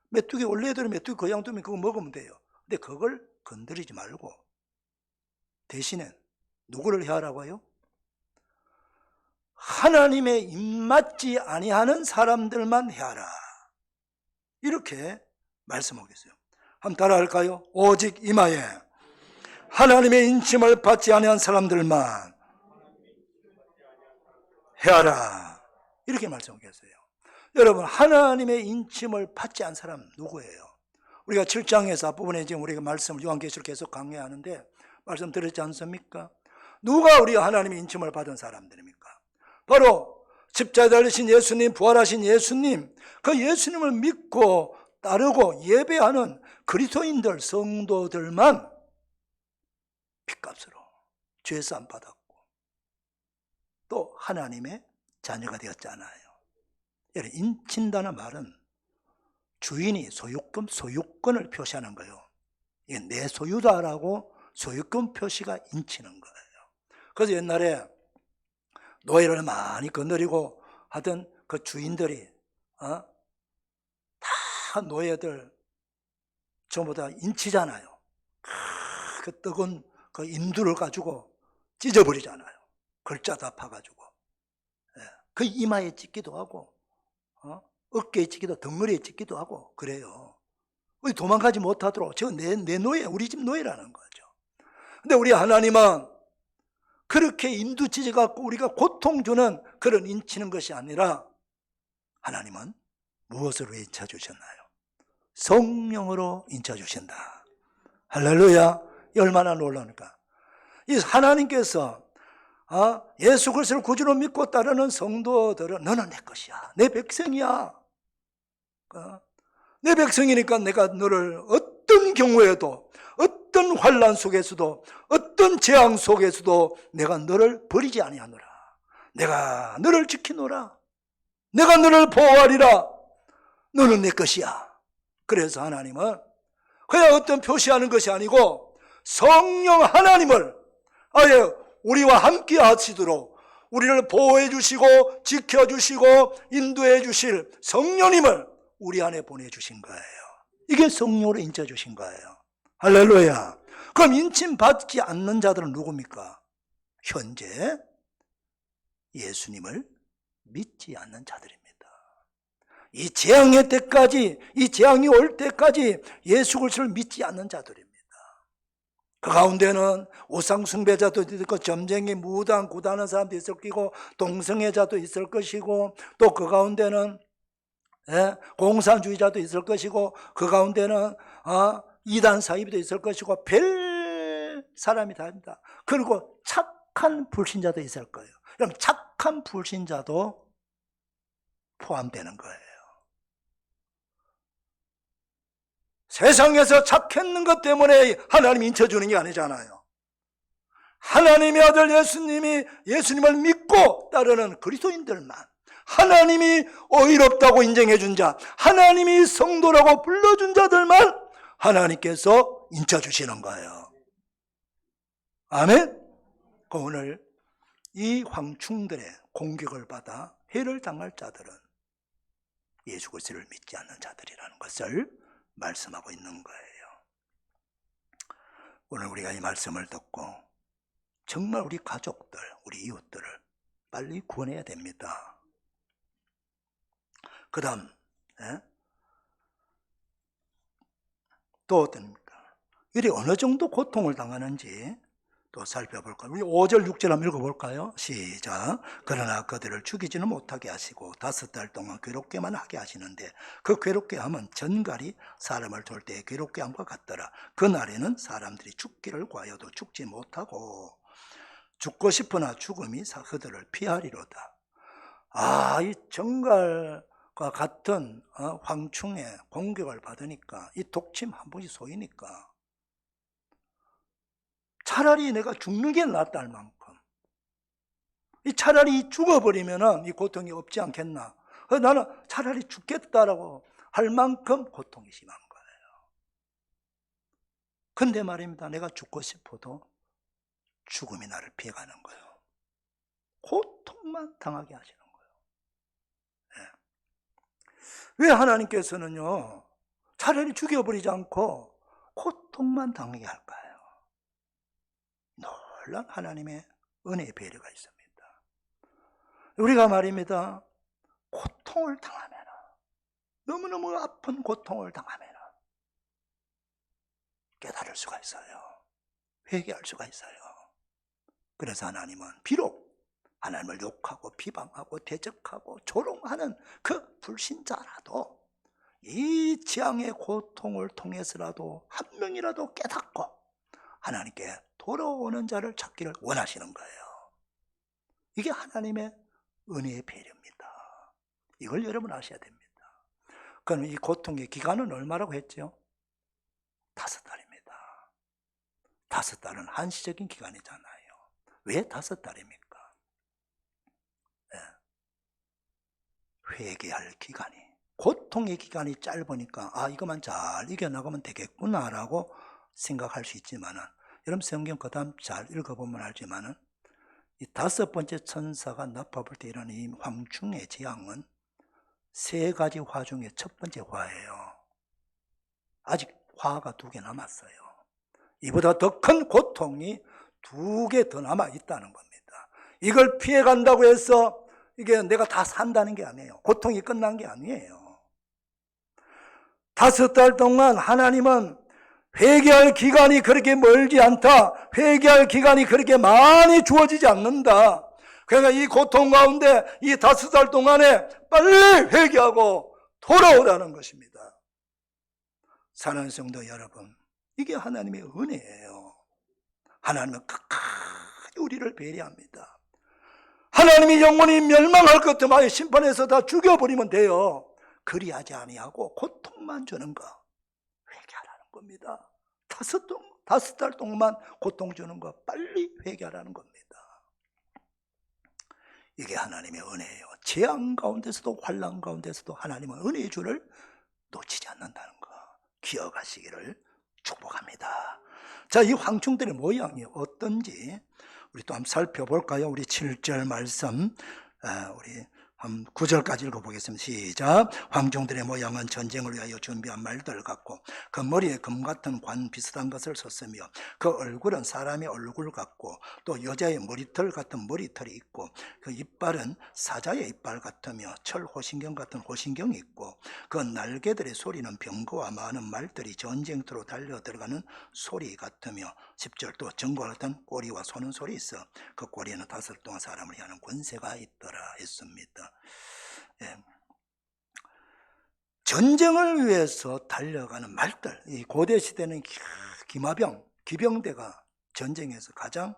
메뚜기, 원래대로 메뚜기 거양 두면 그거 먹으면 돼요. 근데 그걸 건드리지 말고 대신에 누구를 해하라고요? 하나님의 입맞지 아니하는 사람들만 해하라. 이렇게 말씀하겠어요. 한번 따라할까요? 오직 이마에 하나님의 인침을 받지 아니한 사람들만 해하라. 이렇게 말씀하겠어요. 여러분, 하나님의 인침을 받지 않은 사람 누구예요? 우리가 7장에서 앞부분에 지금 우리가 말씀을 요한계시록 계속 강해하는데 말씀 들었지 않습니까? 누가 우리 하나님의 인침을 받은 사람들입니까? 바로 십자가에 달리신 예수님, 부활하신 예수님, 그 예수님을 믿고 따르고 예배하는 그리스도인들, 성도들만 핏값으로 죄사함 받았고 또 하나님의 자녀가 되었잖아요. 여러분, 인친다는 말은 주인이 소유권을 표시하는 거예요. 이게 내 소유다라고 소유권 표시가 인치는 거예요. 그래서 옛날에 노예를 많이 거느리고 하던 그 주인들이 다 노예들 전부 다 인치잖아요. 그 뜨거운 그 인두를 가지고 찢어버리잖아요. 글자 다 파가지고. 그 이마에 찍기도 하고 어깨에 찍기도, 덩어리에 찍기도 하고 그래요. 우리 도망가지 못하도록. 저 내 노예, 우리 집 노예라는 거죠. 근데 우리 하나님은 그렇게 인두 찢어갖고 우리가 고통 주는 그런 인치는 것이 아니라 하나님은 무엇으로 인쳐주셨나요? 성령으로 인쳐주신다. 할렐루야. 얼마나 놀라니까. 이 하나님께서 예수 그리스도를 구주로 믿고 따르는 성도들은 너는 내 것이야. 내 백성이야. 내 백성이니까 내가 너를 어떤 경우에도, 어떤 환난 속에서도, 어떤 재앙 속에서도 내가 너를 버리지 아니하노라. 내가 너를 지키노라. 내가 너를 보호하리라. 너는 내 것이야. 그래서 하나님은 그냥 어떤 표시하는 것이 아니고 성령 하나님을 아예 우리와 함께 하시도록 우리를 보호해 주시고 지켜 주시고 인도해 주실 성령님을 우리 안에 보내주신 거예요. 이게 성령으로 인쳐 주신 거예요. 할렐루야. 그럼 인침 받지 않는 자들은 누굽니까? 현재 예수님을 믿지 않는 자들입니다. 이 재앙의 때까지, 이 재앙이 올 때까지 예수 그리스도를 믿지 않는 자들입니다. 그 가운데는 우상 숭배자도 있고 점쟁이 무당 구다하는 사람도 있을 것이고 동성애자도 있을 것이고 또 그 가운데는 공산주의자도 있을 것이고 그 가운데는 이단 사이비도 있을 것이고 별 사람이 다 합니다. 그리고 착한 불신자도 있을 거예요. 그럼 착한 불신자도 포함되는 거예요. 세상에서 착했는 것 때문에 하나님이 인쳐주는 게 아니잖아요. 하나님의 아들 예수님을 믿고 따르는 그리스도인들만, 하나님이 의롭다고 인정해 준 자, 하나님이 성도라고 불러준 자들만 하나님께서 인쳐주시는 거예요. 아멘? 오늘 이 황충들의 공격을 받아 해를 당할 자들은 예수 그리스도를 믿지 않는 자들이라는 것을 말씀하고 있는 거예요. 오늘 우리가 이 말씀을 듣고 정말 우리 가족들, 우리 이웃들을 빨리 구원해야 됩니다. 그 다음 또 어떻습니까? 이들이 어느 정도 고통을 당하는지 또 살펴볼까요? 우리 5절 6절 한번 읽어볼까요? 시작. 그러나 그들을 죽이지는 못하게 하시고 5달 동안 괴롭게만 하게 하시는데 그 괴롭게 함은 전갈이 사람을 돌 때 괴롭게 함과 같더라. 그날에는 사람들이 죽기를 구하여도 죽지 못하고 죽고 싶으나 죽음이 그들을 피하리로다. 이 전갈과 같은 황충의 공격을 받으니까 이 독침 한 번씩 쏘이니까 차라리 내가 죽는 게 낫다 할 만큼, 차라리 죽어버리면 이 고통이 없지 않겠나. 나는 차라리 죽겠다라고 할 만큼 고통이 심한 거예요. 근데 말입니다. 내가 죽고 싶어도 죽음이 나를 피해가는 거예요. 고통만 당하게 하시는 거예요. 네. 왜 하나님께서는요, 차라리 죽여버리지 않고 고통만 당하게 할까요? 놀란 하나님의 은혜의 배려가 있습니다. 우리가 말입니다, 고통을 당하면, 너무너무 아픈 고통을 당하면 깨달을 수가 있어요. 회개할 수가 있어요. 그래서 하나님은 비록 하나님을 욕하고 비방하고 대적하고 조롱하는 그 불신자라도 이 재앙의 고통을 통해서라도 한 명이라도 깨닫고 하나님께 돌아오는 자를 찾기를 원하시는 거예요. 이게 하나님의 은혜의 배려입니다. 이걸 여러분 아셔야 됩니다. 그럼 이 고통의 기간은 얼마라고 했죠? 5달입니다. 5달은 한시적인 기간이잖아요. 왜 5달입니까? 네. 회개할 기간이, 고통의 기간이 짧으니까 이거만 잘 이겨나가면 되겠구나라고 생각할 수 있지만은, 여러분 성경 그 다음 잘 읽어보면 알지만은 이 5번째 천사가 나팔 때 일어나는 이 황충의 재앙은 3가지 화 중에 첫 번째 화예요. 아직 화가 2개 남았어요. 이보다 더 큰 고통이 2개 더 남아 있다는 겁니다. 이걸 피해간다고 해서 이게 내가 다 산다는 게 아니에요. 고통이 끝난 게 아니에요. 5달 동안 하나님은 회개할 기간이 그렇게 멀지 않다, 회개할 기간이 그렇게 많이 주어지지 않는다. 그러니까 이 고통 가운데 이 5달 동안에 빨리 회개하고 돌아오라는 것입니다. 사랑하는 성도 여러분, 이게 하나님의 은혜예요. 하나님은 끝까지 우리를 배려합니다. 하나님이 영원히 멸망할 것 같으면 심판해서 다 죽여버리면 돼요. 그리하지 아니하고 고통만 주는 거, 회개하라는 겁니다. 5달 동안 고통 주는 거 빨리 회개하라는 겁니다. 이게 하나님의 은혜예요. 재앙 가운데서도 환난 가운데서도 하나님은 은혜의 줄을 놓치지 않는다는 거 기억하시기를 축복합니다. 자, 이 황충들의 모양이 어떤지 우리 또 한번 살펴볼까요? 우리 7절 말씀, 우리 한 9절까지 읽어보겠습니다. 시작. 황종들의 모양은 전쟁을 위하여 준비한 말들 같고 그 머리에 금 같은 관 비슷한 것을 썼으며 그 얼굴은 사람의 얼굴 같고 또 여자의 머리털 같은 머리털이 있고 그 이빨은 사자의 이빨 같으며 철 호신경 같은 호신경이 있고 그 날개들의 소리는 병거와 많은 말들이 전쟁터로 달려 들어가는 소리 같으며 10절 또 전과 같은 꼬리와 소는 소리 있어 그 꼬리에는 5 동안 사람을 향하는 권세가 있더라 했습니다. 예. 전쟁을 위해서 달려가는 말들, 이 고대 시대는 기병대가 전쟁에서 가장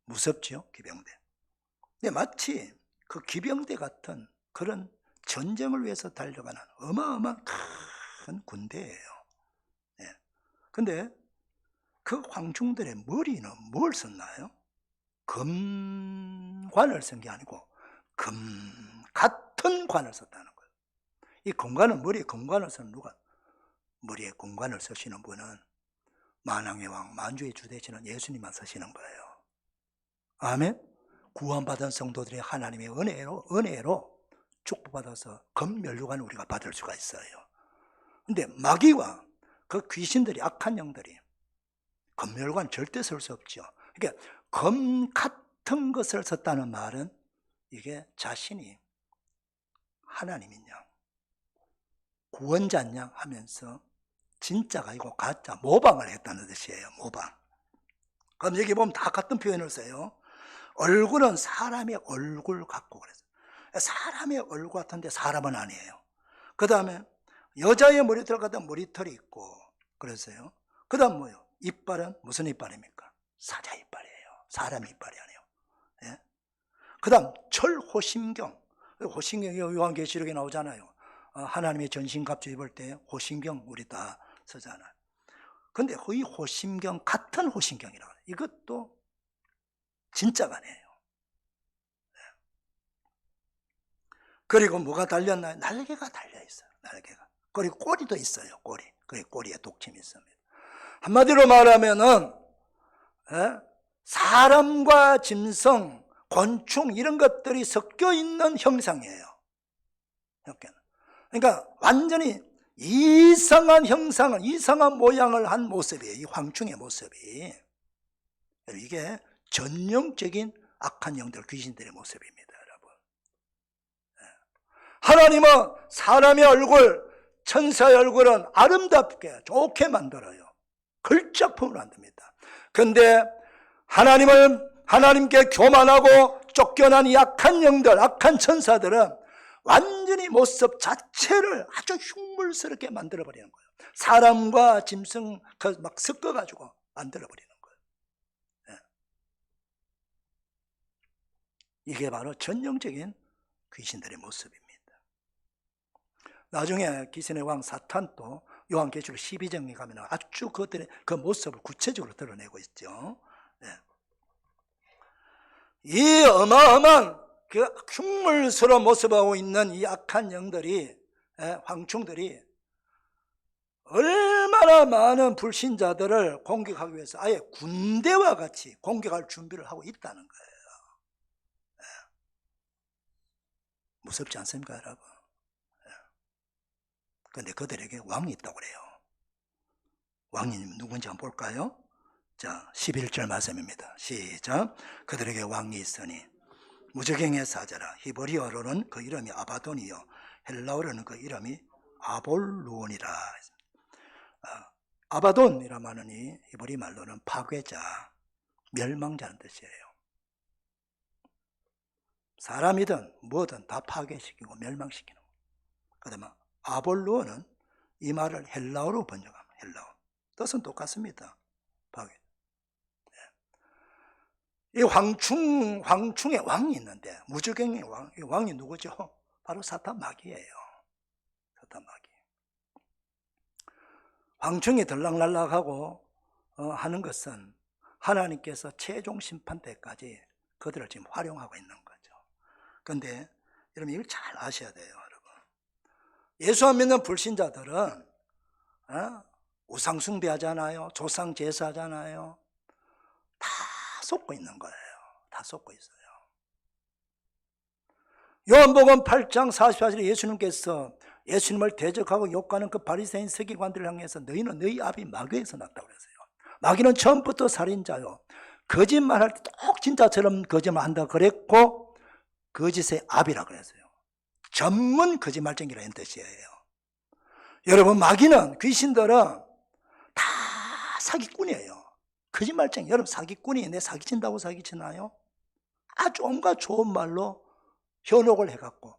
무섭죠, 기병대. 근데 마치 그 기병대 같은 그런 전쟁을 위해서 달려가는 어마어마한 큰 군대예요. 예. 근데 그 황충들의 머리는 뭘 썼나요? 금관을 쓴 게 아니고 금 같은 관을 썼다는 거예요. 이 금관은 머리에 금관을 쓰는 누가? 머리에 금관을 쓰시는 분은 만왕의 왕 만주의 주 되시는 예수님만 쓰시는 거예요. 아멘. 구원받은 성도들이 하나님의 은혜로 축복받아서 금면류관을 우리가 받을 수가 있어요. 근데 마귀와 그 귀신들이, 악한 영들이 금면류관 절대 쓸 수 없죠. 그러니까 검 같은 것을 썼다는 말은 이게 자신이 하나님인 양, 구원자인 양 하면서 진짜가 아니고 가짜, 모방을 했다는 뜻이에요. 모방. 그럼 여기 보면 다 같은 표현을 써요. 얼굴은 사람의 얼굴 같고 그랬어요. 사람의 얼굴 같은데 사람은 아니에요. 그 다음에 여자의 머리털 같은 머리털이 있고 그랬어요. 그 다음 뭐예요? 이빨은 무슨 이빨입니까? 사자 이빨이에요. 사람 이빨이 아니에요. 예? 그 다음 철호심경. 호심경이 요한계시록에 나오잖아요. 하나님의 전신갑주 입을 때 호심경 우리 다 쓰잖아요. 근데 이 호심경 같은 호심경이라고 해요. 이것도 진짜가 아니에요. 예. 그리고 뭐가 달렸나요? 날개가 달려있어요. 날개가. 그리고 꼬리도 있어요. 꼬리. 그의 꼬리에 독침이 있습니다. 한마디로 말하면은 사람과 짐승, 곤충 이런 것들이 섞여 있는 형상이에요. 그러니까 완전히 이상한 형상을, 이상한 모양을 한 모습이에요. 이 황충의 모습이. 이게 전형적인 악한 영들, 귀신들의 모습입니다, 여러분. 하나님은 사람의 얼굴, 천사의 얼굴은 아름답게, 좋게 만들어요. 걸작품을 만듭니다. 그런데 하나님께 교만하고 쫓겨난 이 악한 영들, 악한 천사들은 완전히 모습 자체를 아주 흉물스럽게 만들어버리는 거예요. 사람과 짐승 막 섞어가지고 만들어버리는 거예요. 이게 바로 전형적인 귀신들의 모습입니다. 나중에 귀신의 왕 사탄도 요한계시록 12장에 가면 아주 그들의 그 모습을 구체적으로 드러내고 있죠. 이 어마어마한 그 흉물스러운 모습하고 있는 이 악한 영들이, 황충들이 얼마나 많은 불신자들을 공격하기 위해서 아예 군대와 같이 공격할 준비를 하고 있다는 거예요. 무섭지 않습니까, 여러분? 그런데 그들에게 왕이 있다고 그래요. 왕이 누군지 한번 볼까요? 자, 11절 말씀입니다. 시작. 그들에게 왕이 있으니 무저갱의 사자라. 히브리어로는 그 이름이 아바돈이요, 헬라어로는 그 이름이 아볼루온이라. 아바돈이라 말하니 히브리 말로는 파괴자, 멸망자는 뜻이에요. 사람이든 뭐든 다 파괴시키고 멸망시키는 거예요. 그 다음에 아볼루온은 이 말을 헬라어로 번역합니다. 헬라어. 뜻은 똑같습니다. 파괴. 이 황충의 왕이 있는데, 무저갱의 왕, 이 왕이 누구죠? 바로 사탄 마귀예요. 사탄 마귀. 황충이 들락날락하고 하는 것은 하나님께서 최종 심판 때까지 그들을 지금 활용하고 있는 거죠. 그런데 여러분 이걸 잘 아셔야 돼요, 여러분. 예수 안 믿는 불신자들은 우상 숭배하잖아요. 조상 제사하잖아요. 다 속고 있는 거예요. 다 속고 있어요. 요한복음 8장 44절에 예수님께서 예수님을 대적하고 욕하는 그 바리새인 서기관들을 향해서 너희는 너희 아비 마귀에서 났다고 그랬어요. 마귀는 처음부터 살인자요, 거짓말할 때 똑 진짜처럼 거짓말한다고 그랬고 거짓의 아비라고 그랬어요. 전문 거짓말쟁이라는 뜻이에요. 여러분, 마귀는, 귀신들은 다 사기꾼이에요. 거짓말쟁이. 여러분, 사기꾼이 내 사기친다고 사기치나요? 아주 온갖 좋은 말로 현혹을 해갖고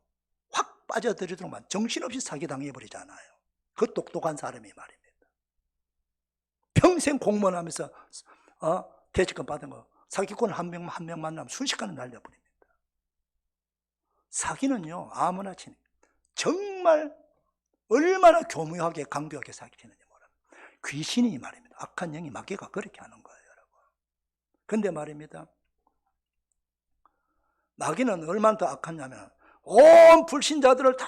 확 빠져들이도록만 정신없이 사기당해버리잖아요. 그 똑똑한 사람이 말입니다. 평생 공무원하면서 퇴직금 받은 거 사기꾼 한 명 만나면 순식간에 날려버립니다. 사기는요, 아무나 치는, 정말 얼마나 교묘하게 강도하게 사기치는지 몰라요. 귀신이 말입니다. 악한 영이, 마귀가 그렇게 하는 거예요, 여러분. 근데 말입니다, 마귀는 얼마나 더 악하냐면 온 불신자들을 다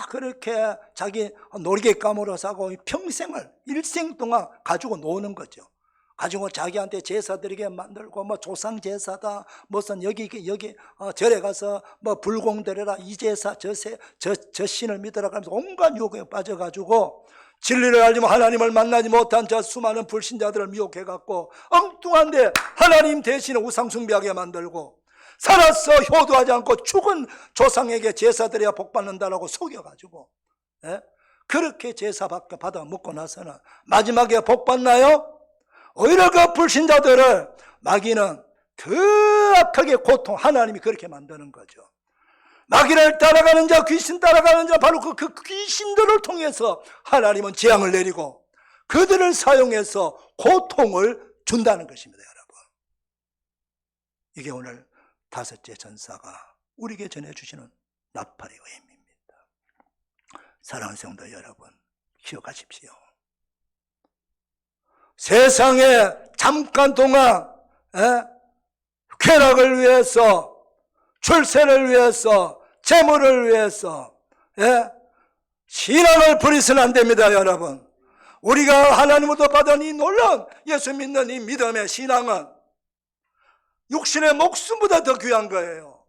그렇게 자기 놀이개감으로 사고 평생을, 일생 동안 가지고 노는 거죠. 가지고 자기한테 제사드리게 만들고, 뭐 조상 제사다, 무슨 여기 절에 가서 뭐 불공 드려라, 이 제사 저 신을 믿으라 하면서 온갖 유혹에 빠져가지고 진리를 알지만 하나님을 만나지 못한 저 수많은 불신자들을 미혹해갖고 엉뚱한데 하나님 대신에 우상 숭배하게 만들고, 살아서 효도하지 않고 죽은 조상에게 제사드려야 복받는다라고 속여가지고, 그렇게 제사 받아 먹고 나서는 마지막에 복받나요? 오히려 그 불신자들을 마귀는 더 악하게 하나님이 그렇게 만드는 거죠. 마귀를 따라가는 자, 귀신 따라가는 자, 바로 그 귀신들을 통해서 하나님은 재앙을 내리고 그들을 사용해서 고통을 준다는 것입니다, 여러분. 이게 오늘 다섯째 전사가 우리에게 전해주시는 나팔의 의미입니다. 사랑하는 성도 여러분, 기억하십시오. 세상에 잠깐 동안 쾌락을 위해서, 출세를 위해서, 재물을 위해서 신앙을 버리서는 안 됩니다, 여러분. 우리가 하나님으로부터 받은 이 놀라운 예수 믿는 이 믿음의 신앙은 육신의 목숨보다 더 귀한 거예요.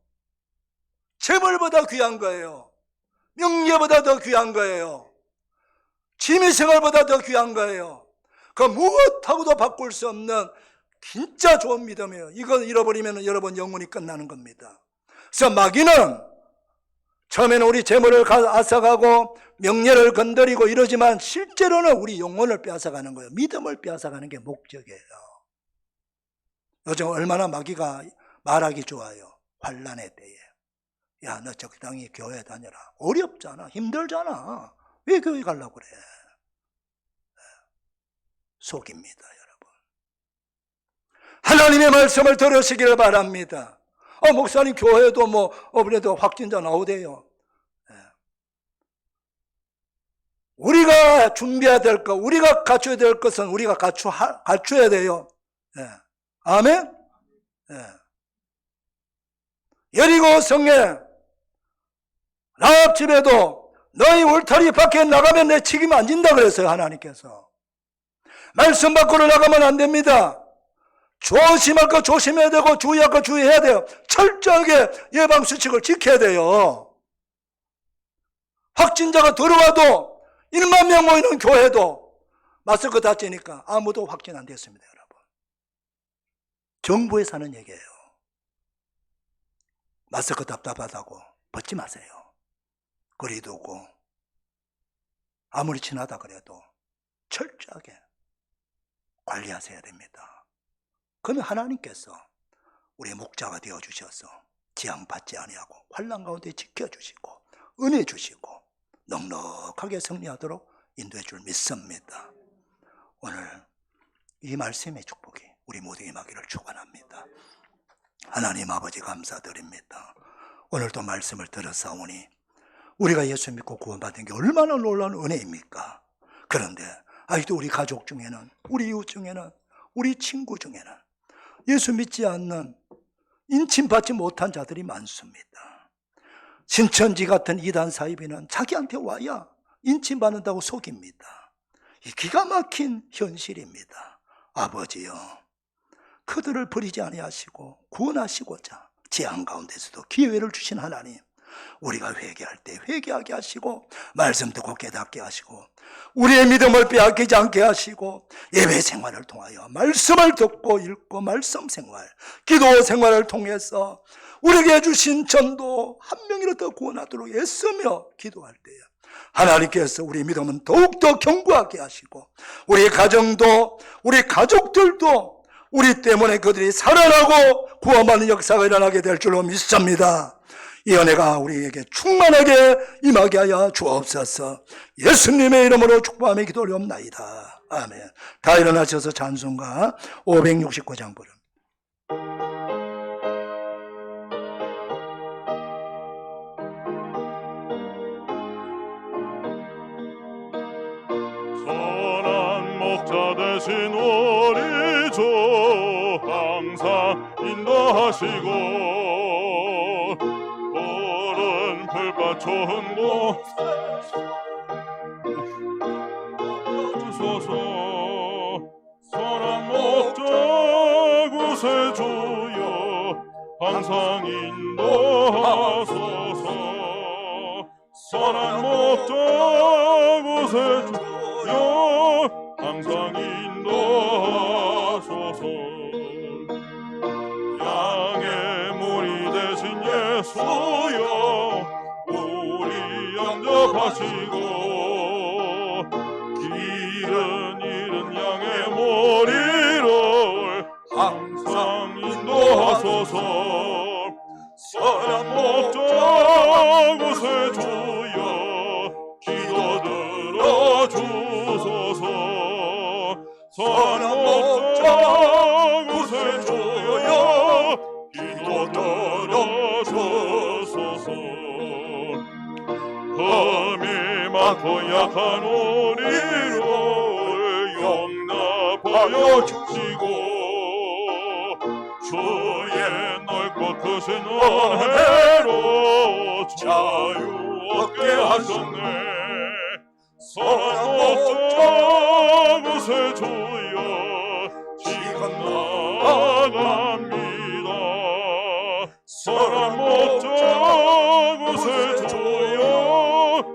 재물보다 귀한 거예요. 명예보다 더 귀한 거예요. 취미생활보다 더 귀한 거예요. 그 무엇하고도 바꿀 수 없는 진짜 좋은 믿음이에요. 이걸 잃어버리면 여러분 영혼이 끝나는 겁니다. 그래서 마귀는 처음에는 우리 재물을 앗아가고 명예를 건드리고 이러지만 실제로는 우리 영혼을 빼앗아가는 거예요. 믿음을 빼앗아가는 게 목적이에요. 요즘 얼마나 마귀가 말하기 좋아요. 환난의 때에. 야, 너 적당히 교회 다녀라. 어렵잖아. 힘들잖아. 왜 교회 가려고 그래? 속입니다, 여러분. 하나님의 말씀을 들으시기를 바랍니다. 목사님 교회도 그래도 확진자 나오대요. 우리가 준비해야 될 것, 우리가 갖춰야 될 것은 우리가 갖춰야 돼요. 아멘? 여리고 성에 라합 집에도 너희 울타리 밖에 나가면 내 책임 안 진다 그랬어요, 하나님께서. 말씀 밖으로 나가면 안 됩니다. 조심할 거 조심해야 되고 주의할 거 주의해야 돼요. 철저하게 예방수칙을 지켜야 돼요. 확진자가 들어와도 1만 명 모이는 교회도 마스크 다 찌니까 아무도 확진 안 됐습니다, 여러분. 정부에서 하는 얘기예요. 마스크 답답하다고 벗지 마세요. 거리 두고 아무리 친하다 그래도 철저하게 관리하셔야 됩니다. 그러면 하나님께서 우리의 목자가 되어주셔서 지향받지 아니하고 환난 가운데 지켜주시고 은혜 주시고 넉넉하게 승리하도록 인도해 줄 믿습니다. 오늘 이 말씀의 축복이 우리 모두에게 임하기를 축원합니다. 하나님 아버지 감사드립니다. 오늘도 말씀을 들었사오니 우리가 예수 믿고 구원받은 게 얼마나 놀라운 은혜입니까? 그런데 아직도 우리 가족 중에는, 우리 이웃 중에는, 우리 친구 중에는 예수 믿지 않는, 인침받지 못한 자들이 많습니다. 신천지 같은 이단 사이비는 자기한테 와야 인침받는다고 속입니다. 이 기가 막힌 현실입니다. 아버지여, 그들을 버리지 아니하시고 구원하시고자 재앙 가운데서도 기회를 주신 하나님, 우리가 회개할 때 회개하게 하시고 말씀 듣고 깨닫게 하시고 우리의 믿음을 빼앗기지 않게 하시고 예배 생활을 통하여 말씀을 듣고 읽고 말씀 생활, 기도 생활을 통해서 우리에게 주신 전도 한 명이라도 구원하도록 애쓰며 기도할 때에 하나님께서 우리 믿음은 더욱더 견고하게 하시고 우리 가정도, 우리 가족들도 우리 때문에 그들이 살아나고 구원받는 역사가 일어나게 될 줄로 믿습니다. 이 은혜가 우리에게 충만하게 임하게 하여 주옵소서. 예수님의 이름으로 축복하며 기도 올리옵나이다. 아멘. 다 일어나셔서 찬송가 569장 부릅니다. 선한 목자 되신 우리 주 항상 인도하시고 푸른 풀밭 좋은 곳 주소서. 선한 목자 구세주여 항상 인도하소서. 선한 목자 구세주여 항상 인도하소서. 양의 물이 되신 예수여 우리 영접하시고 길은 잃은 양의 머리를 항상 인도하소서. 선한 목자 구세주여 기도 들어주소서. 선한 목자 구세주여 기도 들어주소서. 흠이 많고 약한 우리를 용납하여 주시고 주의 넓고 크신 은혜로 자유 얻게 하셨네. 사랑 목자 구세주여 지금 나아갑니다. 사랑 목자 구세주여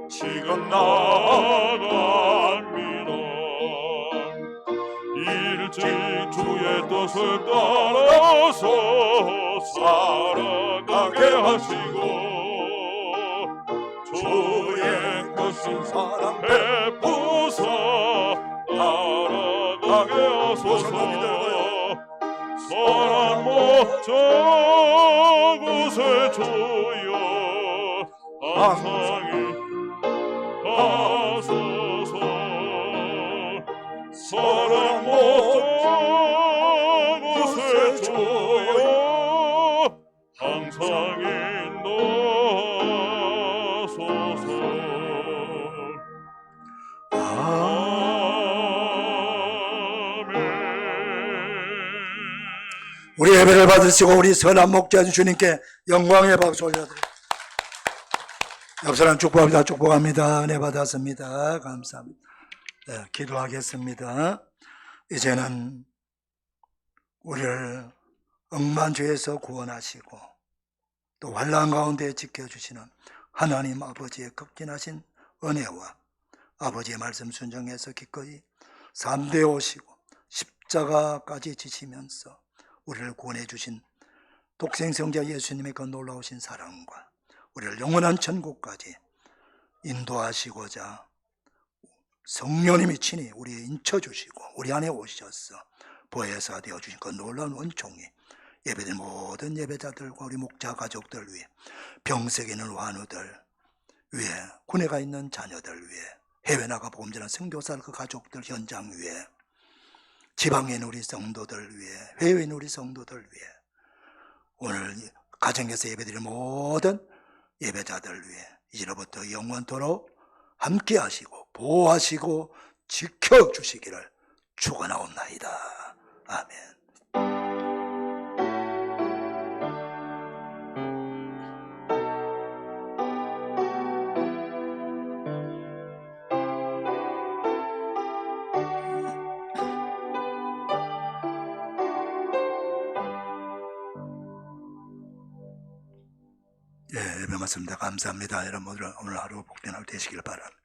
지금 나아갑니다. 일찍 주의 뜻을 따라서 살아가게 하시고 주의 크신 사랑 베푸사 따라가게 하소서. 사랑 목자 구세주여 항상히 하소서. 사랑 목자 구세주여 항상히 나소서. 우리 예배를 받으시고 우리 선한 목자 주님께 영광의 박수 올려드립니다. 옆 사람 축복합니다. 축복합니다. 은혜 받았습니다. 감사합니다. 네, 기도하겠습니다. 이제는 우리를 억만죄에서 구원하시고 또 환난 가운데 지켜주시는 하나님 아버지의 극진하신 은혜와 아버지의 말씀 순종해서 기꺼이 삶대 오시고 십자가까지 지시면서 우리를 구원해 주신 독생성자 예수님의 그 놀라우신 사랑과 우리를 영원한 천국까지 인도하시고자 성령님이 친히 우리에 인쳐주시고 우리 안에 오셔서 보혜사 되어주신 그 놀라운 은총이 예배된 모든 예배자들과 우리 목자 가족들 위해 병석에 있는 환우들 위해 군에 가 있는 자녀들 위해 해외 나가 복음전하는 선교사들 그 가족들 현장 위해 지방에 있는 우리 성도들 위해 해외에 있는 우리 성도들 위해 오늘 가정에서 예배드리는 모든 예배자들 위해 이제로부터 영원토록 함께 하시고 보호하시고 지켜주시기를 축원하옵나이다. 아멘. 예, 예배 맞습니다. 감사합니다. 여러분 오늘 하루 복된 하루 되시길 바랍니다.